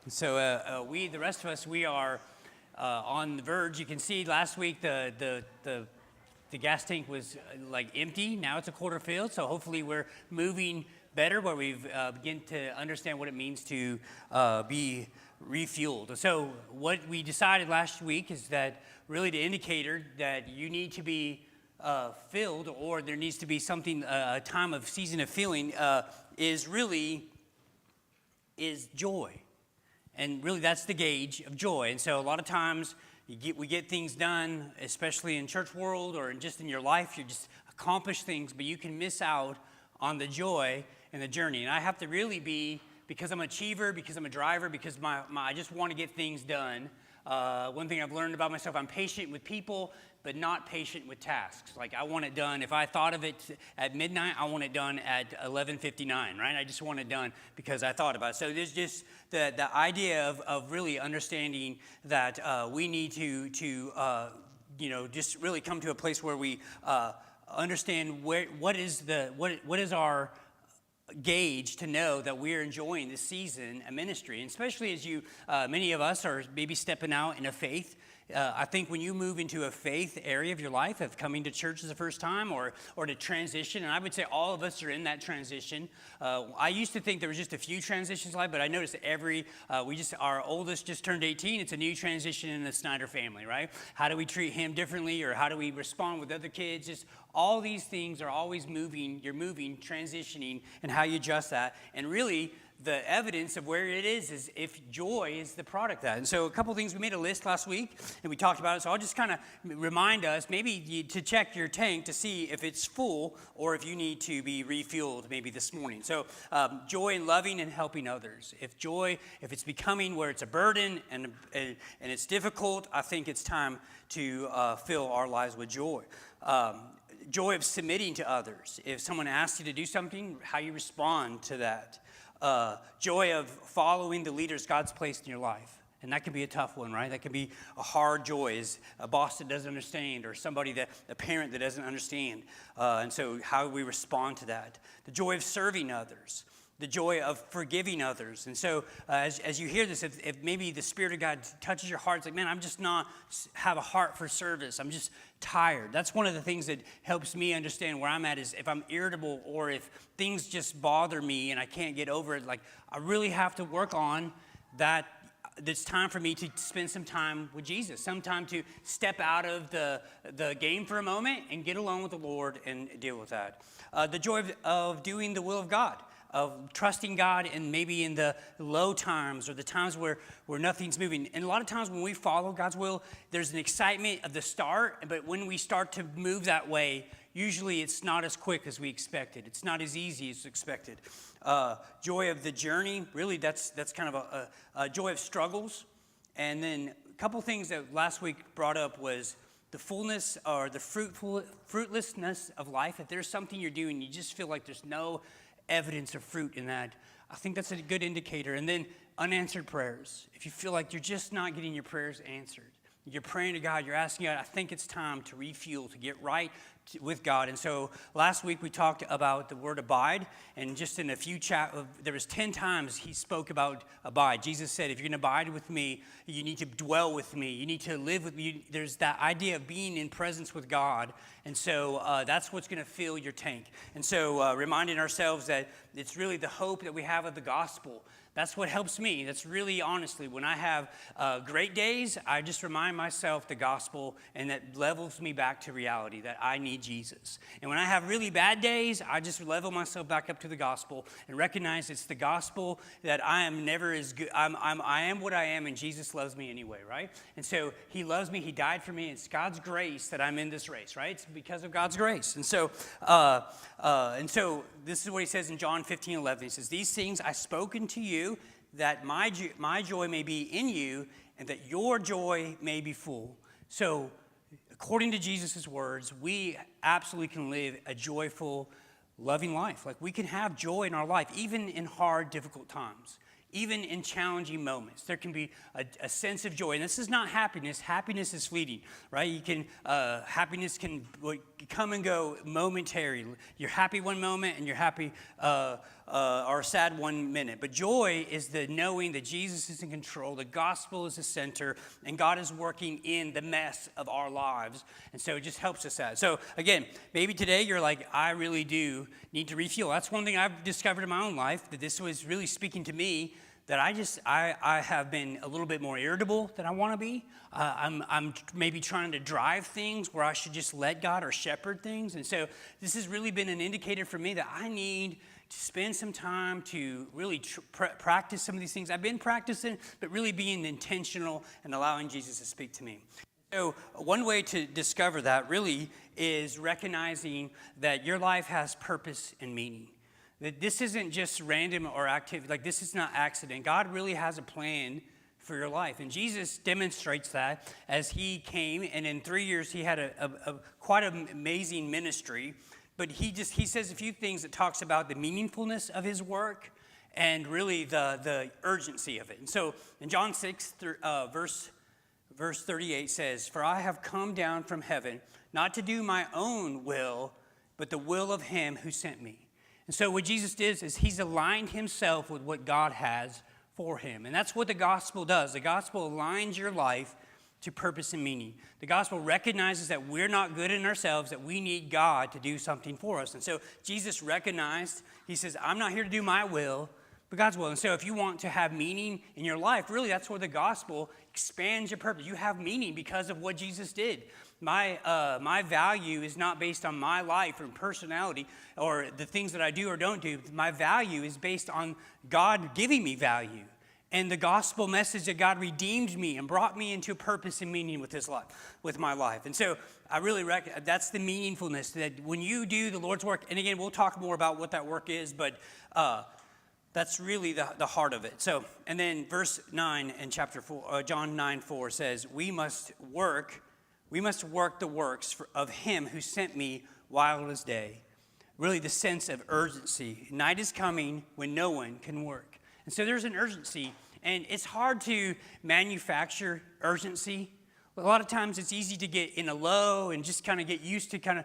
We, the rest of us, we are on the verge. You can see last week the gas tank was like empty. Now it's a quarter filled. So hopefully we're moving better, where we've begin to understand what it means to be refueled. So what we decided last week is that really the indicator that you need to be filled, or there needs to be something, a time of season of filling, is joy. And really, that's the gauge of joy. And so a lot of times we get things done, especially in church world or just in your life. You just accomplish things, but you can miss out on the joy and the journey. And I have to really be, because I'm an achiever, because I'm a driver, because I just want to get things done. One thing I've learned about myself, I'm patient with people, but not patient with tasks. Like, I want it done. If I thought of it at midnight, I want it done at 11:59, right? I just want it done because I thought about it. So there's just the idea of really understanding that we need to just really come to a place where we understand what is our gauge to know that we're enjoying this season of ministry. And especially as many of us are maybe stepping out in a faith. I think when you move into a faith area of your life, of coming to church as the first time, or to transition, and I would say all of us are in that transition. I used to think there was just a few transitions in life, but I noticed that our oldest just turned 18. It's a new transition in the Snyder family, right? How do we treat him differently, or how do we respond with other kids? Just all these things are always moving. You're moving, transitioning, and how you adjust that. And really, the evidence of where it is if joy is the product of that. And so a couple things, we made a list last week, and we talked about it. So I'll just kind of remind us, maybe to check your tank to see if it's full or if you need to be refueled maybe this morning. So joy in loving and helping others. If it's becoming where it's a burden and it's difficult, I think it's time to fill our lives with joy. Joy of submitting to others. If someone asks you to do something, how you respond to that. Joy of following the leaders God's placed in your life. And that can be a tough one, right? That can be a hard joy, as a boss that doesn't understand, or a parent that doesn't understand. And so how we respond to that. The joy of serving others. The joy of forgiving others. And so as you hear this, if maybe the Spirit of God touches your heart, it's like, man, I'm just not have a heart for service. I'm just tired. That's one of the things that helps me understand where I'm at, is if I'm irritable or if things just bother me and I can't get over it, like, I really have to work on that. It's time for me to spend some time with Jesus, some time to step out of the game for a moment and get alone with the Lord and deal with that. The joy of doing the will of God, of trusting God, and maybe in the low times or the times where nothing's moving. And a lot of times when we follow God's will, there's an excitement of the start, but when we start to move that way, usually it's not as quick as we expected. It's not as easy as expected. Joy of the journey, really that's kind of a joy of struggles. And then a couple things that last week brought up was the fullness or the fruitlessness of life. If there's something you're doing, you just feel like there's no evidence of fruit in that, I think that's a good indicator. And then unanswered prayers. If you feel like you're just not getting your prayers answered, you're praying to God, you're asking God, I think it's time to refuel, to get right with God. And so last week we talked about the word abide, and just in a few there was 10 times he spoke about abide. Jesus said, if you're going to abide with me, you need to dwell with me. You need to live with me. There's that idea of being in presence with God. And so that's what's going to fill your tank. And so reminding ourselves that it's really the hope that we have of the gospel. That's what helps me. That's really, honestly, when I have great days, I just remind myself the gospel, and that levels me back to reality, that I need Jesus. And when I have really bad days, I just level myself back up to the gospel and recognize it's the gospel that I am never as good. I am what I am, and Jesus loves me anyway, right? And so he loves me. He died for me. It's God's grace that I'm in this race, right? It's because of God's grace. And so this is what he says in John 15:11. He says, these things I've spoken to you, that my joy may be in you, and that your joy may be full. So according to Jesus' words, we absolutely can live a joyful, loving life. Like, we can have joy in our life, even in hard, difficult times. Even in challenging moments, there can be a sense of joy. And this is not happiness. Happiness is fleeting, right? Happiness can come and go momentary. You're happy one moment, and you're happy, or our sad 1 minute. But joy is the knowing that Jesus is in control, the gospel is the center, and God is working in the mess of our lives. And so it just helps us out. So again, maybe today you're like, I really do need to refuel. That's one thing I've discovered in my own life, that this was really speaking to me, that I have been a little bit more irritable than I want to be. I'm maybe trying to drive things where I should just let God or shepherd things. And so this has really been an indicator for me that I need to spend some time to really practice some of these things I've been practicing, but really being intentional and allowing Jesus to speak to me. So one way to discover that really is recognizing that your life has purpose and meaning. That this isn't just random or activity, like this is not accident. God really has a plan for your life. And Jesus demonstrates that as he came, and in 3 years he had a quite an amazing ministry. But he says a few things that talks about the meaningfulness of his work and really the urgency of it. And so in John 6, verse 38 says, "For I have come down from heaven, not to do my own will, but the will of him who sent me." And so what Jesus did is he's aligned himself with what God has for him. And that's what the gospel does. The gospel aligns your life to purpose and meaning. The gospel recognizes that we're not good in ourselves, that we need God to do something for us. And so Jesus recognized, he says, I'm not here to do my will, but God's will. And so if you want to have meaning in your life, really that's where the gospel expands your purpose. You have meaning because of what Jesus did. My value is not based on my life or personality or the things that I do or don't do. My value is based on God giving me value and the gospel message that God redeemed me and brought me into purpose and meaning with his life, with my life. And so I really reckon that's the meaningfulness, that when you do the Lord's work, and again, we'll talk more about what that work is, but that's really the heart of it. So, and then verse 9 in chapter 4, John 9:4 says, we must work the works of him who sent me while it is day. Really the sense of urgency. Night is coming when no one can work. And so there's an urgency, and it's hard to manufacture urgency. A lot of times it's easy to get in a low and just kind of get used to kind of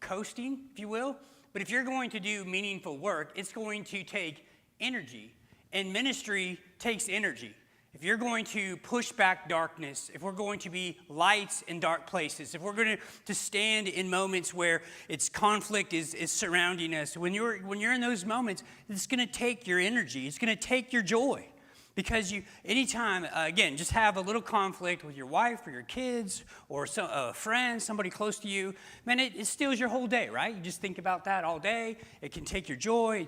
coasting, if you will. But if you're going to do meaningful work, it's going to take energy. And ministry takes energy. If you're going to push back darkness, if we're going to be lights in dark places, if we're going to stand in moments where it's conflict is surrounding us, when you're in those moments, it's going to take your energy. It's going to take your joy. Because anytime, again, just have a little conflict with your wife or your kids or a friend, somebody close to you, man, it steals your whole day, right? You just think about that all day. It can take your joy.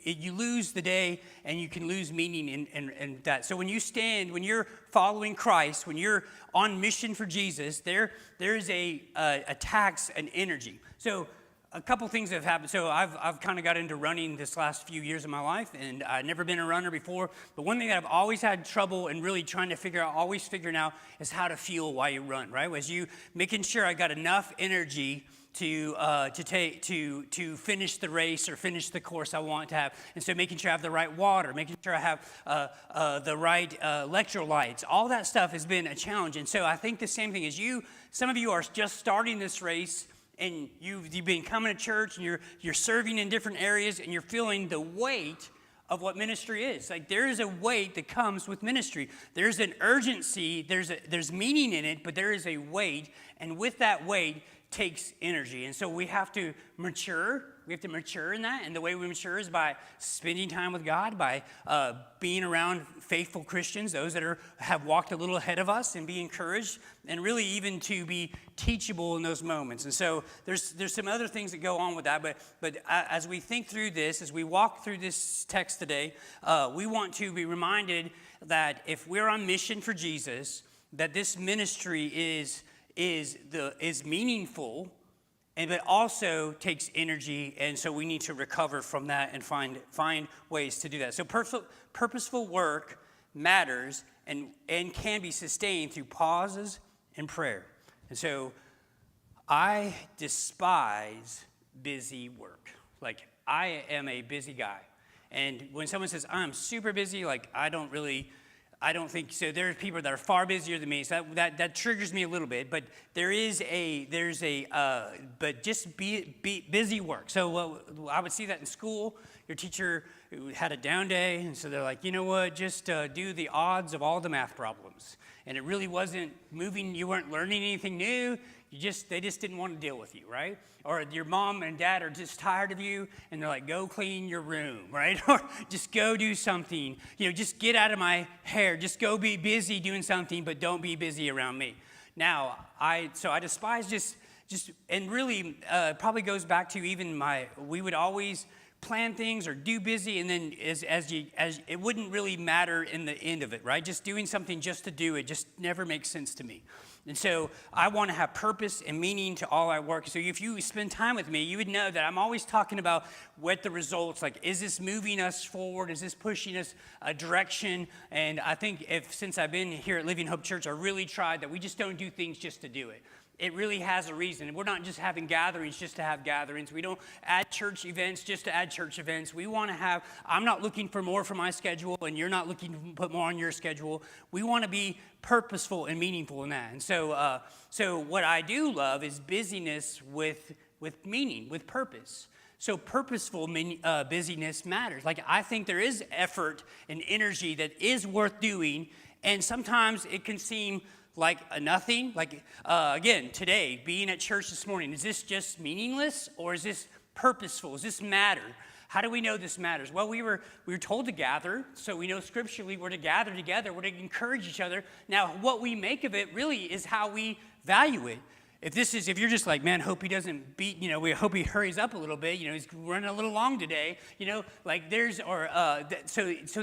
You lose the day, and you can lose meaning in that. So when you're following Christ, when you're on mission for Jesus, there is a tax and energy. So a couple things have happened. So I've kind of got into running this last few years of my life, and I've never been a runner before. But one thing that I've always had trouble and really trying to figuring out is how to fuel while you run, right? Was you making sure I got enough energy to finish the race or finish the course I want to have. And so making sure I have the right water, making sure I have the right electrolytes, all that stuff has been a challenge. And so I think the same thing is some of you are just starting this race, and you've been coming to church, and you're serving in different areas, and you're feeling the weight of what ministry is. Like, there is a weight that comes with ministry. There's an urgency, there's meaning in it, but there is a weight, and with that weight takes energy. And so we have to mature. We have to mature in that, and the way we mature is by spending time with God, by being around faithful Christians, those that have walked a little ahead of us, and be encouraged, and really even to be teachable in those moments. And so there's some other things that go on with that, but as we think through this, as we walk through this text today, we want to be reminded that if we're on mission for Jesus, that this ministry is meaningful, and it also takes energy, and so we need to recover from that and find ways to do that. So purposeful work matters and can be sustained through pauses and prayer. And so I despise busy work. Like, I am a busy guy. And when someone says, I'm super busy, like, I don't think so. There's people that are far busier than me, so that triggers me a little bit. But but just be busy work. So I would see that in school. your teacher had a down day, and so they're like, you know what, just do the odds of all the math problems. And it really wasn't moving, you weren't learning anything new, they just didn't want to deal with you, right? Or your mom and dad are just tired of you, and they're like, go clean your room, right? Or just go do something, just get out of my hair, just go be busy doing something, but don't be busy around me. Now, I despise just and really probably goes back to even we would always plan things or do busy, and then as it wouldn't really matter in the end of it, right? Just doing something just to do it just never makes sense to me. And so I want to have purpose and meaning to all our work. So if you spend time with me, you would know that I'm always talking about what the results, like, is this moving us forward? Is this pushing us a direction? And I think since I've been here at Living Hope Church, I really tried that we just don't do things just to do it. It really has a reason. We're not just having gatherings just to have gatherings. We don't add church events just to add church events. We want to have, I'm not looking for more for my schedule, and you're not looking to put more on your schedule. We want to be purposeful and meaningful in that. And so what I do love is busyness with meaning, with purpose. So purposeful busyness matters. Like, I think there is effort and energy that is worth doing, and sometimes it can seem like a nothing. Like, again, today, being at church this morning, is this just meaningless, or is this purposeful? Does this matter? How do we know this matters? Well, we were told to gather, so we know scripturally we're to gather together, we're to encourage each other. Now, what we make of it really is how we value it. If you're just like, man, hope he doesn't we hope he hurries up a little bit, he's running a little long today, so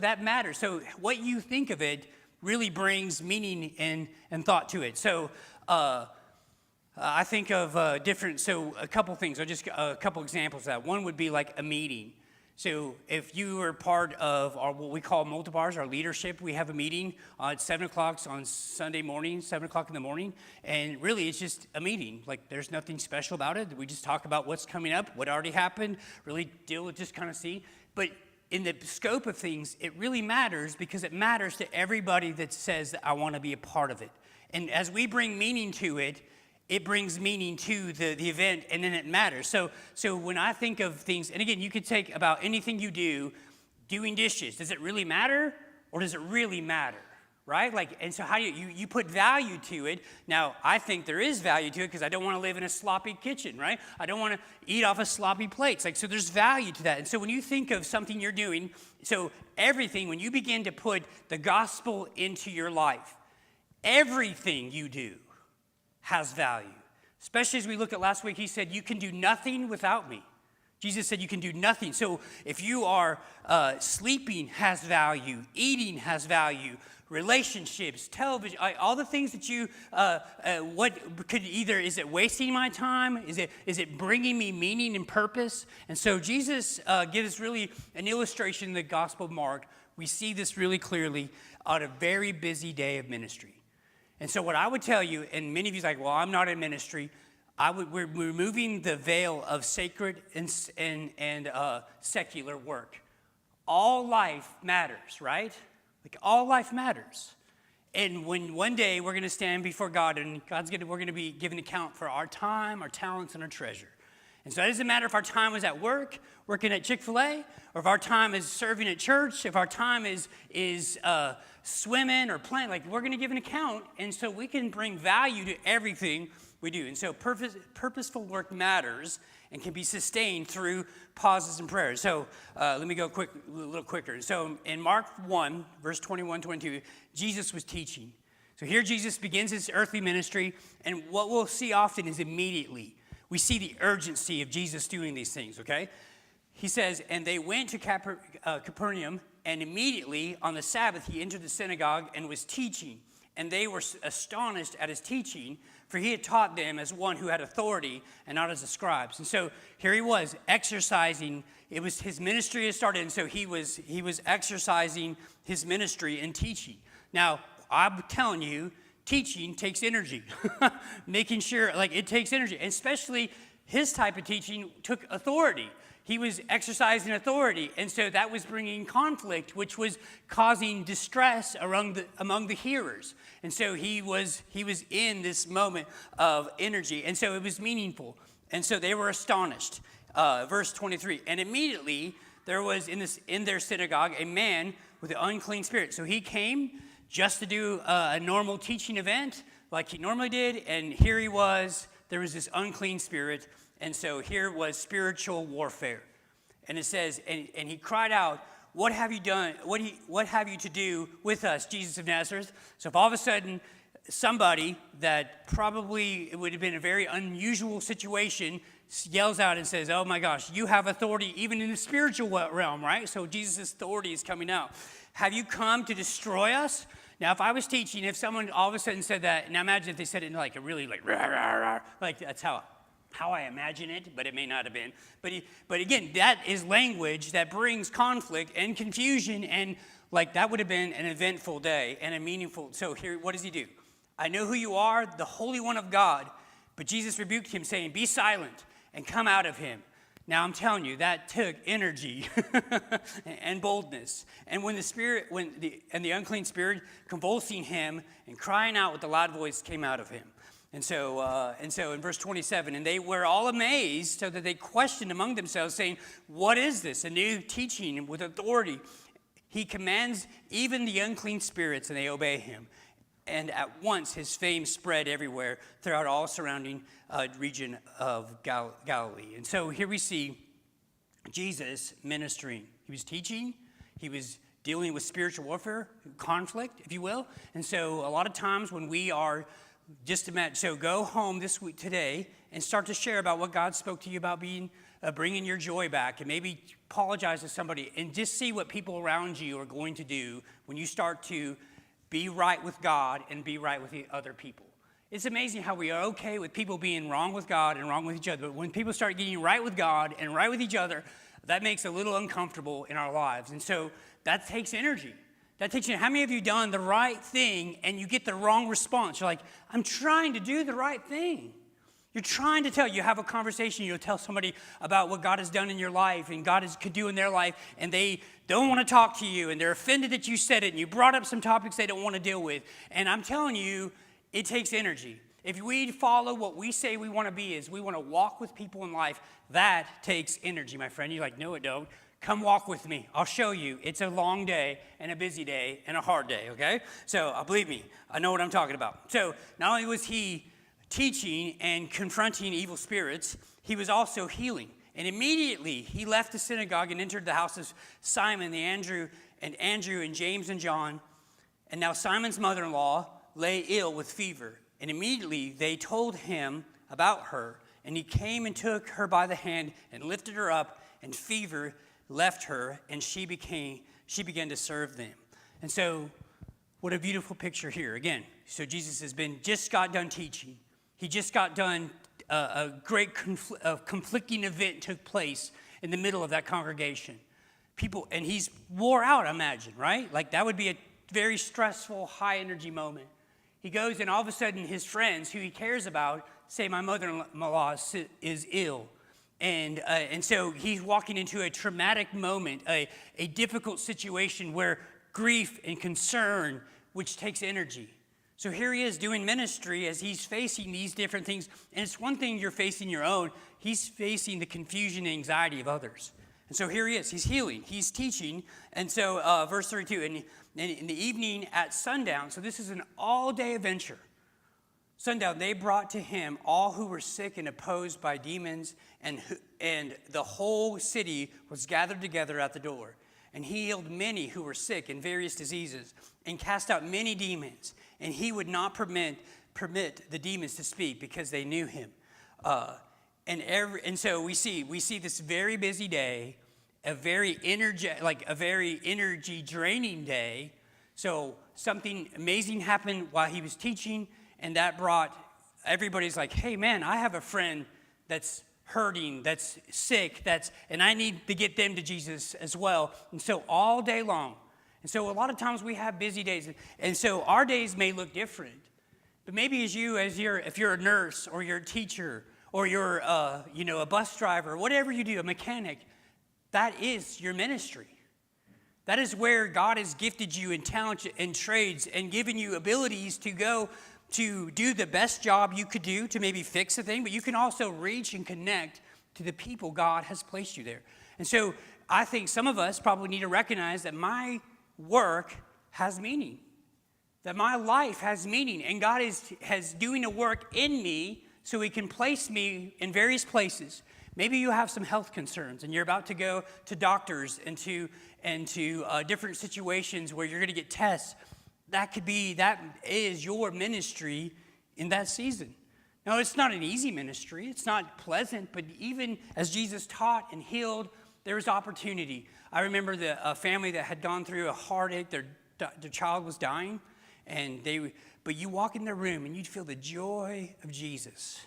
that matters. So what you think of it really brings meaning and thought to it. So I think of a couple things, or just a couple examples of that. One would be like a meeting. So if you are part of what we call multibars, our leadership, we have a meeting at 7 o'clock on Sunday morning, 7 o'clock in the morning, and really it's just a meeting. Like, there's nothing special about it. We just talk about what's coming up, what already happened, really deal with just kind of see. But in the scope of things, it really matters because it matters to everybody that says that I want to be a part of it. And as we bring meaning to it, it brings meaning to the event, and then it matters. So when I think of things, and again, you could take about anything you do, doing dishes. Does it really matter, or does it really matter? Right? And so how do you put value to it? Now, I think there is value to it because I don't want to live in a sloppy kitchen, right? I don't want to eat off of sloppy plates. So there's value to that. And so when you think of something you're doing, so everything, when you begin to put the gospel into your life, everything you do has value. Especially as we looked at last week, he said, you can do nothing without me. Jesus said you can do nothing. So if you are sleeping has value, eating has value, relationships, television, all the things that you, what could either, is it wasting my time? Is it bringing me meaning and purpose? And so Jesus gives really an illustration in the Gospel of Mark. We see this really clearly on a very busy day of ministry. And so what I would tell you, and many of you are like, well, I'm not in ministry. We're removing the veil of sacred and secular work. All life matters, right? Like, all life matters. And when one day we're going to stand before God, and we're going to be given account for our time, our talents, and our treasure. And so it doesn't matter if our time was at work, working at Chick-fil-A, or if our time is serving at church, if our time is swimming or playing. Like, we're going to give an account, and so we can bring value to everything we do. And so purposeful work matters and can be sustained through pauses and prayers. So let me go a little quicker. So in Mark 1, verse 21, 22, Jesus was teaching. So here Jesus begins his earthly ministry, and what we'll see often is immediately we see the urgency of Jesus doing these things, okay? He says, and they went to Capernaum, and immediately on the Sabbath he entered the synagogue and was teaching. And they were astonished at his teaching, for he had taught them as one who had authority and not as the scribes. And so here he was exercising. It was his ministry had started, and so he was exercising his ministry and teaching. Now, I'm telling you, teaching takes energy. Making sure, it takes energy. And especially his type of teaching took authority. He was exercising authority, and so that was bringing conflict, which was causing distress among the hearers. And so he was in this moment of energy, and so it was meaningful. And so they were astonished. Verse 23, and immediately there was in their synagogue a man with an unclean spirit. So he came just to do a normal teaching event like he normally did, and here he was, there was this unclean spirit, and so here was spiritual warfare. And it says, and he cried out, "What have you done? What have you to do with us, Jesus of Nazareth?" So if all of a sudden somebody that probably it would have been a very unusual situation yells out and says, "Oh my gosh, you have authority even in the spiritual realm," right? So Jesus' authority is coming out. "Have you come to destroy us?" Now, if I was teaching, if someone all of a sudden said that, now imagine if they said it in like a really like, rah, rah, rah, like that's how I imagine it, but it may not have been. But again, that is language that brings conflict and confusion, and like that would have been an eventful day and a meaningful. So here, what does he do? "I know who you are, the Holy One of God." But Jesus rebuked him, saying, "Be silent and come out of him." Now I'm telling you, that took energy and boldness. And when the unclean spirit convulsing him and crying out with a loud voice came out of him. And so in verse 27, and they were all amazed, so that they questioned among themselves, saying, "What is this? A new teaching with authority. He commands even the unclean spirits, and they obey him." And at once his fame spread everywhere throughout all surrounding region of Galilee. And so here we see Jesus ministering. He was teaching. He was dealing with spiritual warfare, conflict, if you will. And so a lot of times when we are just imagine, so go home this week today and start to share about what God spoke to you about bringing your joy back, and maybe apologize to somebody and just see what people around you are going to do when you start to be right with God and be right with the other people. It's amazing how we are okay with people being wrong with God and wrong with each other, but when people start getting right with God and right with each other, that makes it a little uncomfortable in our lives. And so that takes energy. How many of you done the right thing and you get the wrong response? You're like, "I'm trying to do the right thing." You're trying to you have a conversation, you'll tell somebody about what God has done in your life and God could do in their life, and they don't want to talk to you, and they're offended that you said it, and you brought up some topics they don't want to deal with. And I'm telling you, it takes energy. If we follow what we say we want to be, is we want to walk with people in life, that takes energy, my friend. You're like, "No, it don't. Come walk with me. I'll show you. It's a long day and a busy day and a hard day," okay? So believe me, I know what I'm talking about. So not only was he teaching and confronting evil spirits, he was also healing. And immediately he left the synagogue and entered the house of Simon, Andrew and James and John. And now Simon's mother-in-law lay ill with fever. And immediately they told him about her. And he came and took her by the hand and lifted her up, and fever left her, and she began to serve them. And so what a beautiful picture here. Again, so Jesus just got done teaching. He just got done, a great conflicting event took place in the middle of that congregation. People, and he's wore out, I imagine, right? Like that would be a very stressful, high energy moment. He goes, and all of a sudden his friends who he cares about say, "My mother-in-law is ill." And so he's walking into a traumatic moment, a difficult situation where grief and concern, which takes energy. So here he is doing ministry as he's facing these different things. And it's one thing you're facing your own. He's facing the confusion and anxiety of others. And so here he is. He's healing. He's teaching. And so verse 32, and in the evening at sundown, so this is an all-day adventure. Sundown, they brought to him all who were sick and opposed by demons, and the whole city was gathered together at the door. And he healed many who were sick in various diseases and cast out many demons. And he would not permit the demons to speak because they knew him. And so we see this very busy day, a very energy draining day. So something amazing happened while he was teaching, and that brought everybody's like, "Hey man, I have a friend that's hurting, that's sick, and I need to get them to Jesus as well." And so all day long. And so a lot of times we have busy days, and so our days may look different. But maybe if you're a nurse or you're a teacher or you're a bus driver, whatever you do, a mechanic, that is your ministry. That is where God has gifted you in talent and trades and given you abilities to go to do the best job you could do to maybe fix a thing, but you can also reach and connect to the people God has placed you there. And so I think some of us probably need to recognize that my work has meaning, that my life has meaning, and God has doing a work in me so he can place me in various places. Maybe you have some health concerns and you're about to go to doctors and to different situations where you're going to get tests. That is your ministry in that season. Now, it's not an easy ministry. It's not pleasant, but even as Jesus taught and healed, there was opportunity. I remember a family that had gone through a heartache. Their child was dying, but you walk in their room and you'd feel the joy of Jesus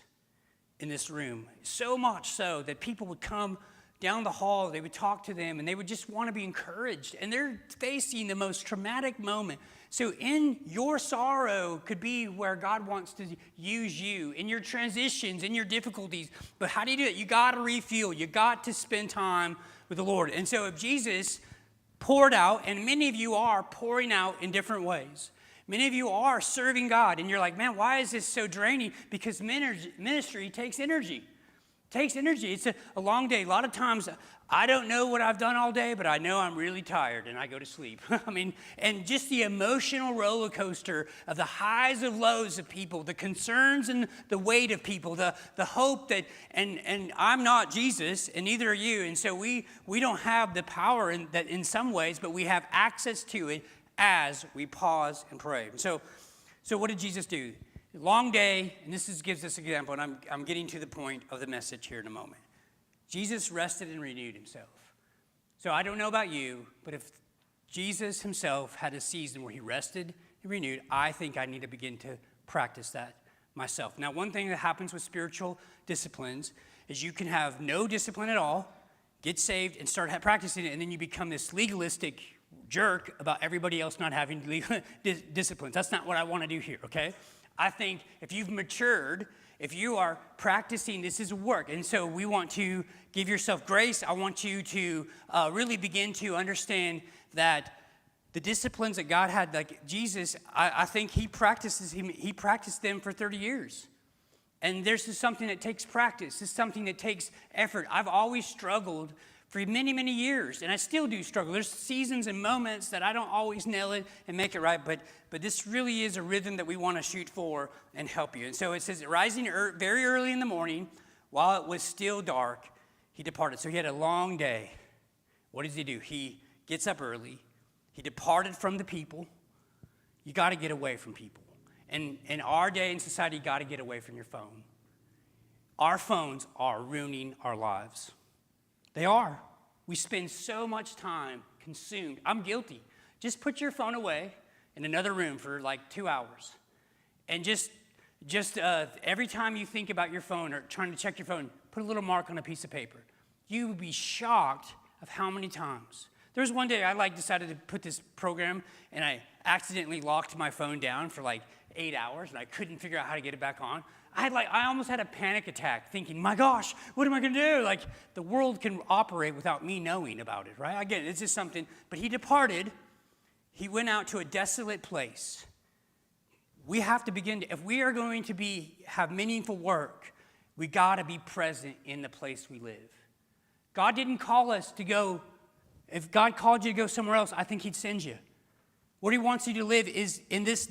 in this room. So much so that people would come down the hall, they would talk to them, and they would just want to be encouraged. And they're facing the most traumatic moment. So in your sorrow could be where God wants to use you, in your transitions, in your difficulties. But how do you do it? You got to refuel. You got to spend time with the Lord. And so if Jesus poured out, and many of you are pouring out in different ways. Many of you are serving God, and you're like, man, why is this so draining? Because ministry takes energy. It takes energy. It's a long day. A lot of times, I don't know what I've done all day, but I know I'm really tired, and I go to sleep. And just the emotional roller coaster of the highs and lows of people, the concerns and the weight of people, the hope that, and I'm not Jesus, and neither are you, and so we don't have the power in some ways, but we have access to it as we pause and pray. So what did Jesus do? Long day, and this gives us an example, and I'm getting to the point of the message here in a moment. Jesus rested and renewed himself. So I don't know about you, but if Jesus himself had a season where he rested and renewed, I think I need to begin to practice that myself. Now, one thing that happens with spiritual disciplines is you can have no discipline at all, get saved, and start practicing it, and then you become this legalistic jerk about everybody else not having disciplines. That's not what I want to do here, okay? I think if you've matured, if you are practicing, this is work. And so we want to give yourself grace. I want you to really begin to understand that the disciplines that God had, like Jesus, I think he practiced them for 30 years. And this is something that takes practice. This is something that takes effort. I've always struggled for many, many years, and I still do struggle. There's seasons and moments that I don't always nail it and make it right, but this really is a rhythm that we want to shoot for and help you. And so it says, rising very early in the morning, while it was still dark, he departed. So he had a long day. What does he do? He gets up early. He departed from the people. You got to get away from people. And in our day in society, you got to get away from your phone. Our phones are ruining our lives. They are. We spend so much time consumed. I'm guilty. Just put your phone away in another room for like 2 hours. And just every time you think about your phone or trying to check your phone, put a little mark on a piece of paper. You would be shocked of how many times. There was one day I decided to put this program, and I accidentally locked my phone down for 8 hours, and I couldn't figure out how to get it back on. I almost had a panic attack thinking, my gosh, what am I going to do? The world can operate without me knowing about it, right? Again, it's just something. But he departed. He went out to a desolate place. We have to begin to, if we are going to have meaningful work, we got to be present in the place we live. God didn't call us to go. If God called you to go somewhere else, I think he'd send you. What he wants you to live is in this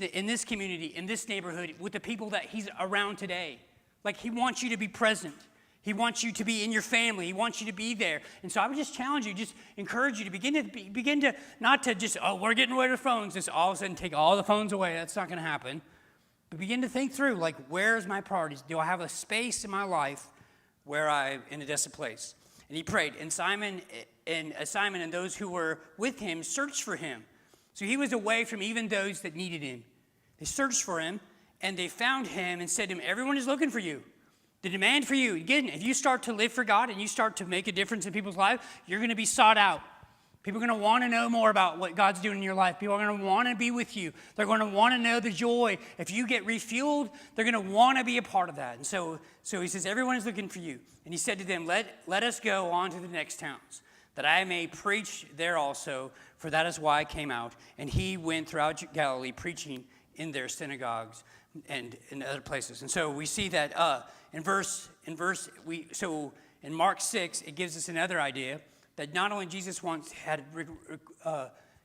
community, in this neighborhood, with the people that he's around today. He wants you to be present. He wants you to be in your family. He wants you to be there. And so I would just challenge you, just encourage you to begin to not to just, we're getting rid of phones, just all of a sudden take all the phones away. That's not going to happen. But begin to think through, where's my priorities? Do I have a space in my life where I'm in a desolate place? And he prayed. And Simon and those who were with him searched for him. So he was away from even those that needed him. They searched for him, and they found him and said to him, everyone is looking for you. The demand for you, again, if you start to live for God and you start to make a difference in people's lives, you're going to be sought out. People are going to want to know more about what God's doing in your life. People are going to want to be with you. They're going to want to know the joy. If you get refueled, they're going to want to be a part of that. And so he says, everyone is looking for you. And he said to them, let us go on to the next towns, that I may preach there also, for that is why I came out. And he went throughout Galilee, preaching in their synagogues and in other places. And so we see that in Mark 6, it gives us another idea that not only Jesus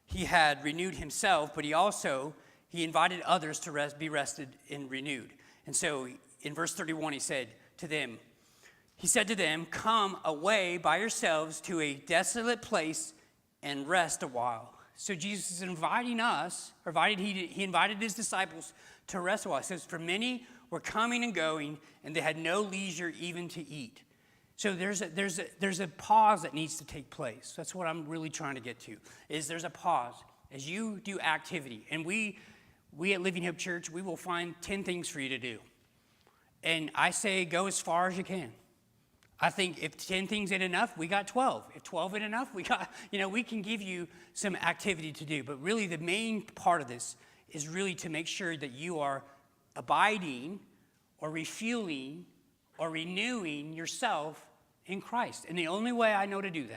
he had renewed himself, but he invited others to be rested and renewed. And so in verse 31, he said to them, come away by yourselves to a desolate place and rest a while. So Jesus is inviting us, he invited his disciples to rest a while. It says, for many were coming and going, and they had no leisure even to eat. So there's a pause that needs to take place. That's what I'm really trying to get to, is there's a pause. As you do activity, and we at Living Hope Church, we will find 10 things for you to do. And I say go as far as you can. I think if 10 things ain't enough, we got 12. If 12 ain't enough, we can give you some activity to do. But really the main part of this is really to make sure that you are abiding or refueling or renewing yourself in Christ. And the only way I know to do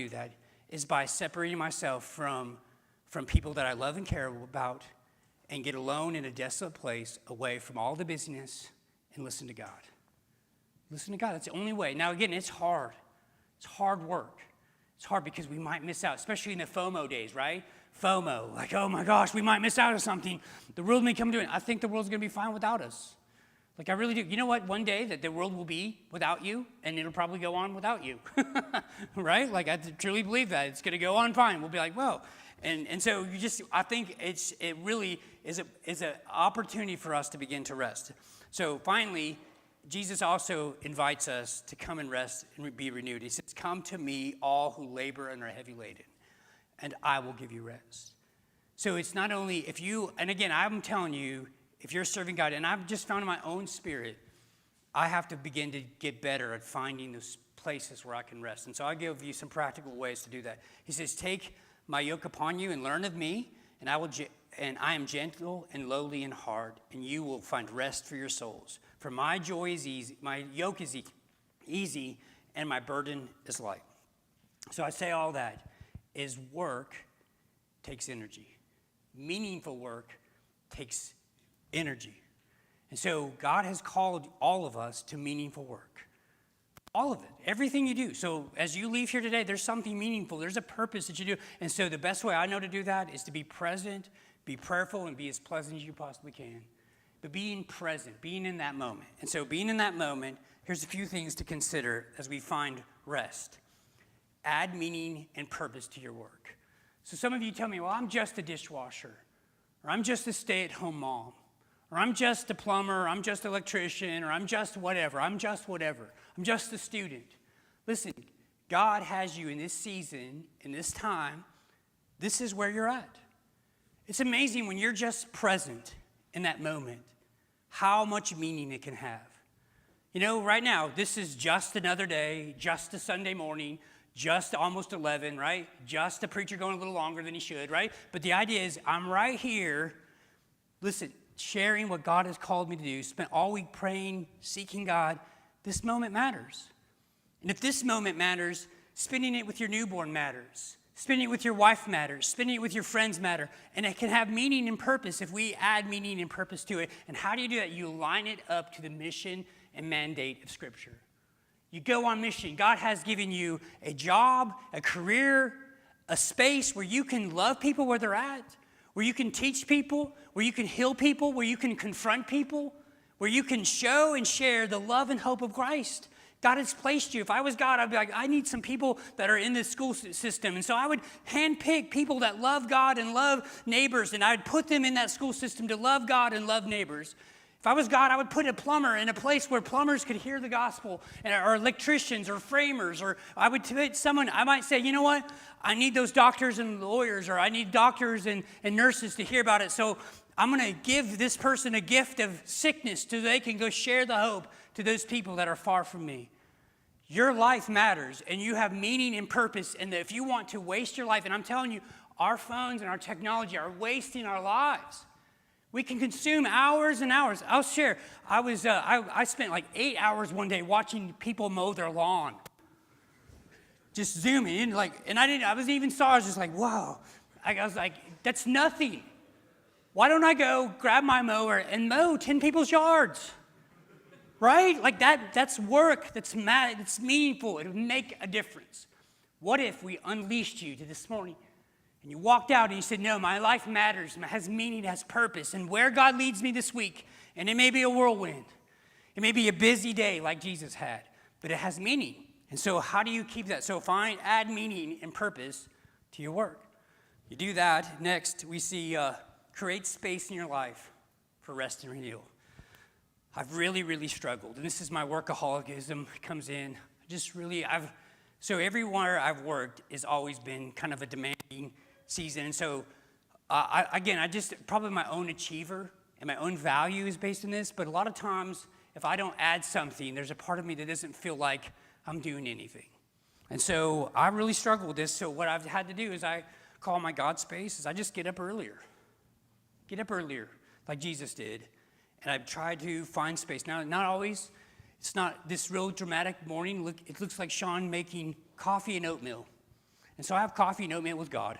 that, is by separating myself from people that I love and care about and get alone in a desolate place away from all the busyness and listen to God. Listen to God. That's the only way. Now, again, it's hard. It's hard work. It's hard because we might miss out, especially in the FOMO days, right? FOMO, like, oh my gosh, we might miss out on something. The world may come to it. I think the world's going to be fine without us. Like, I really do. You know what? One day that the world will be without you, and it'll probably go on without you, right? Like, I truly believe that. It's going to go on fine. We'll be like, whoa. And so I think it really is an opportunity for us to begin to rest. So finally, Jesus also invites us to come and rest and be renewed. He says, come to me, all who labor and are heavy laden, and I will give you rest. So it's not only and again, I'm telling you, if you're serving God, and I've just found in my own spirit, I have to begin to get better at finding those places where I can rest. And so I'll give you some practical ways to do that. He says, take my yoke upon you and learn of me, and I am gentle and lowly in heart, and you will find rest for your souls. For my joy is easy, my yoke is easy, and my burden is light. So I say all that is work takes energy. Meaningful work takes energy. And so God has called all of us to meaningful work. All of it, everything you do. So as you leave here today, there's something meaningful. There's a purpose that you do. And so the best way I know to do that is to be present, be prayerful, and be as pleasant as you possibly can. But being present, being in that moment. And so being in that moment, here's a few things to consider as we find rest. Add meaning and purpose to your work. So some of you tell me, well, I'm just a dishwasher, or I'm just a stay-at-home mom, or I'm just a plumber, or I'm just an electrician, or I'm just whatever. I'm just a student. Listen, God has you in this season, in this time. This is where you're at. It's amazing when you're just present in that moment, how much meaning it can have. You know, right now, this is just another day, just a Sunday morning, just almost 11, right? Just a preacher going a little longer than he should, right? But the idea is I'm right here, listen, sharing what God has called me to do, spent all week praying, seeking God. This moment matters. And if this moment matters, spending it with your newborn matters. Spending it with your wife matters. Spending it with your friends matter. And it can have meaning and purpose if we add meaning and purpose to it. And how do you do that? You line it up to the mission and mandate of Scripture. You go on mission. God has given you a job, a career, a space where you can love people where they're at, where you can teach people, where you can heal people, where you can confront people, where you can show and share the love and hope of Christ. God has placed you. If I was God, I'd be like, I need some people that are in this school system. And so I would handpick people that love God and love neighbors, and I'd put them in that school system to love God and love neighbors. If I was God, I would put a plumber in a place where plumbers could hear the gospel, or electricians or framers, or I would put someone, I might say, you know what? I need those doctors and lawyers, or I need doctors and nurses to hear about it. So I'm going to give this person a gift of sickness so they can go share the hope to those people that are far from me. Your life matters, and you have meaning and purpose. And if you want to waste your life, and I'm telling you, our phones and our technology are wasting our lives. We can consume hours and hours. I'll share. I spent like 8 hours one day watching people mow their lawn. Just zooming in, I wasn't even saw. I was just like, wow. I was like, that's nothing. Why don't I go grab my mower and mow 10 people's yards? right? Like that's work, that's meaningful. It'll make a difference. What if we unleashed you to this morning and you walked out and you said, no, my life matters, it has meaning, it has purpose, and where God leads me this week, and it may be a whirlwind, it may be a busy day like Jesus had, but it has meaning. And so how do you keep that? So add meaning and purpose to your work. You do that. Next, we see create space in your life for rest and renewal. I've really, really struggled, and this is my workaholicism comes in. So everywhere I've worked has always been kind of a demanding season. And so, probably my own achiever and my own value is based on this. But a lot of times, if I don't add something, there's a part of me that doesn't feel like I'm doing anything. And so I really struggle with this. So what I've had to do is I call my God space is I just get up earlier. Get up earlier like Jesus did. And I've tried to find space. Now, not always. It's not this real dramatic morning. It looks like Shawn making coffee and oatmeal. And so I have coffee and oatmeal with God.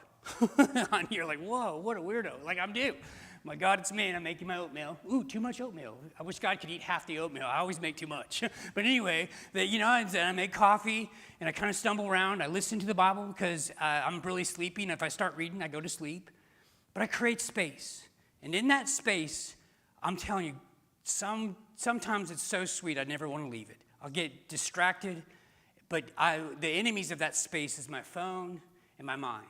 And you're like, whoa, what a weirdo. Like I'm due. My God, it's me, and I'm making my oatmeal. Ooh, too much oatmeal. I wish God could eat half the oatmeal. I always make too much. But anyway, I make coffee, and I kind of stumble around. I listen to the Bible because I'm really sleepy, and if I start reading, I go to sleep. But I create space. And in that space, I'm telling you, sometimes it's so sweet, I never want to leave it. I'll get distracted, but the enemies of that space is my phone and my mind.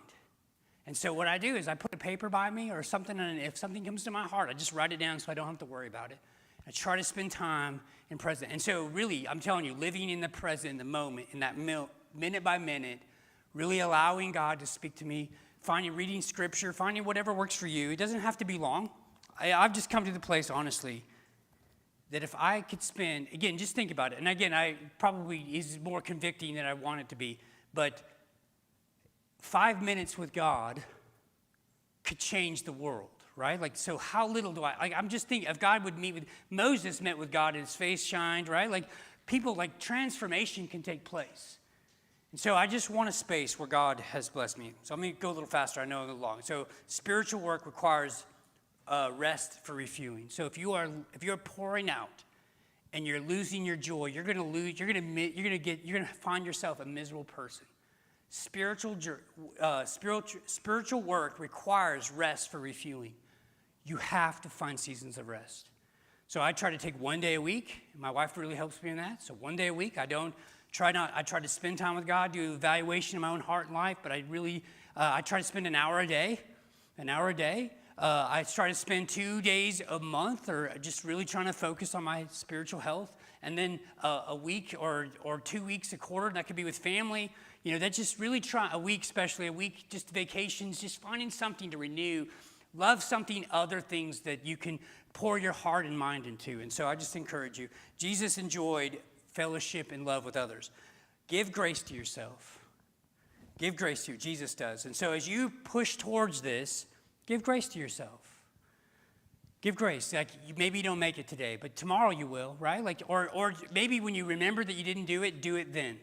And so what I do is I put a paper by me or something, and if something comes to my heart, I just write it down so I don't have to worry about it. I try to spend time in present. And so really, I'm telling you, living in the present, the moment, in that minute by minute, really allowing God to speak to me, reading scripture, finding whatever works for you. It doesn't have to be long. I've just come to the place, honestly, that if I could spend, again, just think about it. And again, I probably is more convicting than I want it to be, but 5 minutes with God could change the world, right? Like, so how little do I'm just thinking, if God would Moses met with God and his face shined, right? Like, transformation can take place. And so I just want a space where God has blessed me. So I'm going to go a little faster. I know I'm a little long. So spiritual work requires rest for refueling. So if you're pouring out and you're losing your joy, you're going to find yourself a miserable person. Spiritual work requires rest for refueling. You have to find seasons of rest. So I try to take 1 day a week. My wife really helps me in that. So 1 day a week, I try to spend time with God, do evaluation of my own heart and life, but I try to spend an hour a day. I try to spend 2 days a month, or just really trying to focus on my spiritual health. And then a week or 2 weeks a quarter, that could be with family. That's just really a week, just vacations, just finding something to renew. Love something, other things that you can pour your heart and mind into. And so I just encourage you. Jesus enjoyed fellowship and love with others. Give grace to yourself. Give grace to you. Jesus does. And so as you push towards this, give grace to yourself. Give grace. Like, maybe you don't make it today, but tomorrow you will, right? Like, or maybe when you remember that you didn't do it then.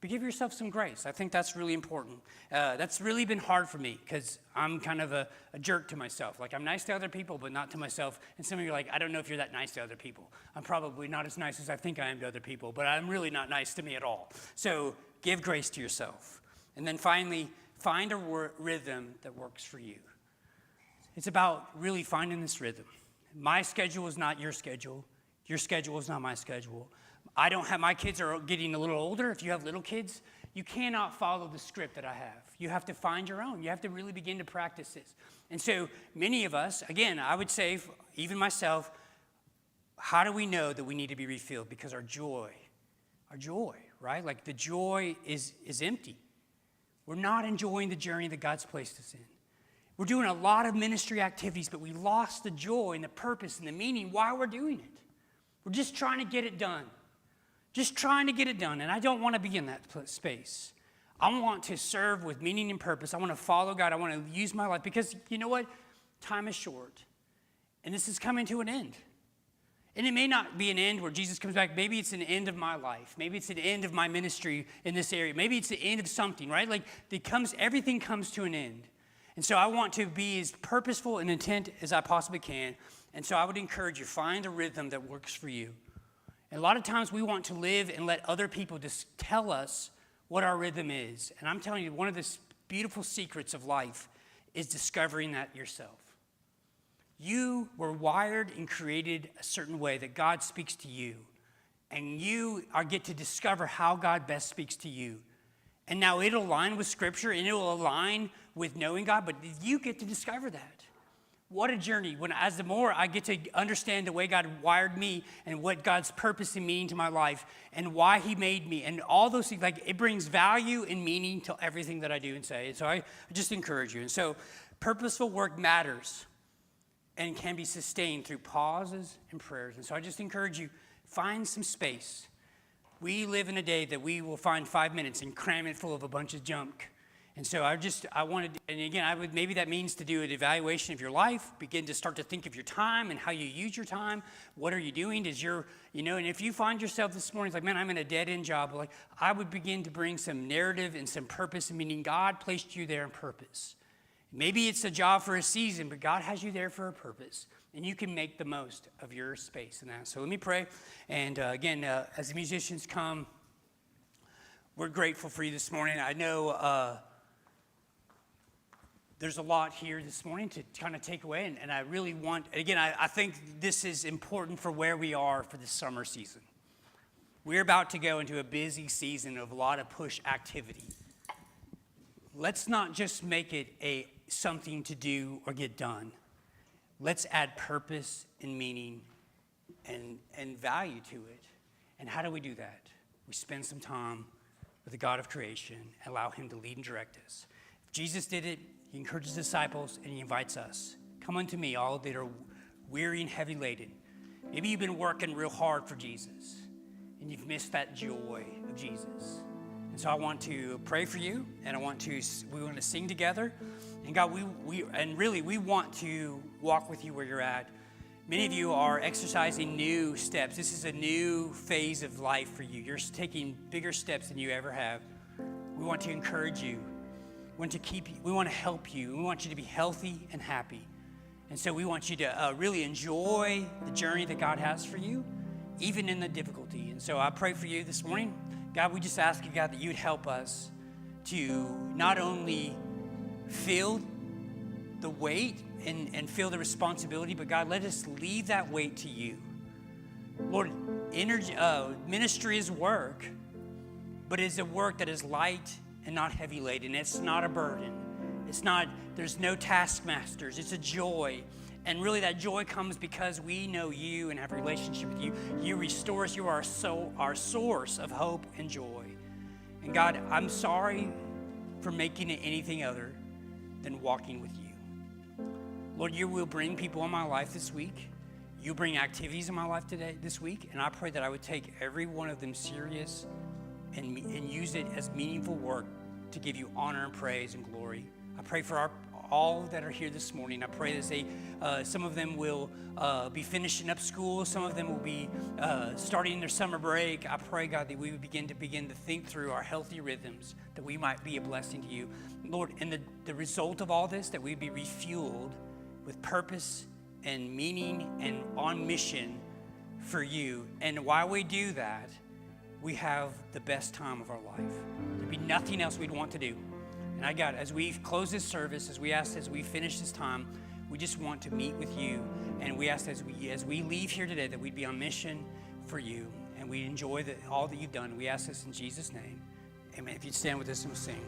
But give yourself some grace. I think that's really important. That's really been hard for me because I'm kind of a jerk to myself. Like, I'm nice to other people, but not to myself. And some of you are like, I don't know if you're that nice to other people. I'm probably not as nice as I think I am to other people, but I'm really not nice to me at all. So give grace to yourself. And then finally, find a rhythm that works for you. It's about really finding this rhythm. My schedule is not your schedule. Your schedule is not my schedule. My kids are getting a little older. If you have little kids, you cannot follow the script that I have. You have to find your own. You have to really begin to practice this. And so many of us, again, I would say, even myself, how do we know that we need to be refilled? Because our joy, right? Like, the joy is empty. We're not enjoying the journey that God's placed us in. We're doing a lot of ministry activities, but we lost the joy and the purpose and the meaning why we're doing it. We're just trying to get it done. And I don't want to be in that space. I want to serve with meaning and purpose. I want to follow God. I want to use my life because, you know what? Time is short. And this is coming to an end. And it may not be an end where Jesus comes back. Maybe it's an end of my life. Maybe it's an end of my ministry in this area. Maybe it's the end of something, right? Like, everything comes to an end. And so I want to be as purposeful and intent as I possibly can. And so I would encourage you, find a rhythm that works for you. And a lot of times we want to live and let other people just tell us what our rhythm is. And I'm telling you, one of the beautiful secrets of life is discovering that yourself. You were wired and created a certain way that God speaks to you. And you get to discover how God best speaks to you. And now it'll align with Scripture and it'll align with knowing God, but you get to discover that. What a journey. As the more I get to understand the way God wired me and what God's purpose and meaning to my life and why he made me and all those things, like it brings value and meaning to everything that I do and say. And so I just encourage you. And so purposeful work matters and can be sustained through pauses and prayers. And so I just encourage you, find some space. We live in a day that we will find 5 minutes and cram it full of a bunch of junk. And so I wanted, and again, maybe that means to do an evaluation of your life, begin to start to think of your time and how you use your time. What are you doing? And if you find yourself this morning, it's like, man, I'm in a dead-end job. Like, I would begin to bring some narrative and some purpose, meaning God placed you there on purpose. Maybe it's a job for a season, but God has you there for a purpose. And you can make the most of your space in that. So let me pray. And again, as the musicians come, we're grateful for you this morning. I know there's a lot here this morning to kind of take away, and I really want, again, I think this is important for where we are for the summer season. We're about to go into a busy season of a lot of push activity. Let's not just make it something to do or get done. Let's add purpose and meaning and value to it. And how do we do that? We spend some time with the God of creation and allow him to lead and direct us. If Jesus did it, he encourages his disciples, and he invites us. Come unto me, all that are weary and heavy laden. Maybe you've been working real hard for Jesus, and you've missed that joy of Jesus. And so I want to pray for you, and we want to sing together. And God, we want to walk with you where you're at. Many of you are exercising new steps. This is a new phase of life for you. You're taking bigger steps than you ever have. We want to encourage you. We want to help you. We want you to be healthy and happy. And so we want you to really enjoy the journey that God has for you, even in the difficulty. And so I pray for you this morning. God, we just ask you, God, that you'd help us to not only feel the weight and feel the responsibility, but God, let us leave that weight to you. Lord, ministry is work, but it's a work that is light and not heavy laden. It's not a burden. There's no taskmasters. It's a joy. And really that joy comes because we know you and have a relationship with you. You restore us. You are our source of hope and joy. And God, I'm sorry for making it anything other than walking with you. Lord, you will bring people in my life this week. You bring activities in my life this week. And I pray that I would take every one of them serious and use it as meaningful work to give you honor and praise and glory. I pray for all that are here this morning. I pray that some of them will be finishing up school. Some of them will be starting their summer break. I pray, God, that we would begin to think through our healthy rhythms, that we might be a blessing to you. Lord, and the result of all this, that we'd be refueled with purpose and meaning and on mission for you. And while we do that, we have the best time of our life. There'd be nothing else we'd want to do. And God, as we close this service, as we finish this time, we just want to meet with you. And we ask as we leave here today that we'd be on mission for you and we enjoy all that you've done. We ask this in Jesus' name. Amen. If you'd stand with us and we'll sing.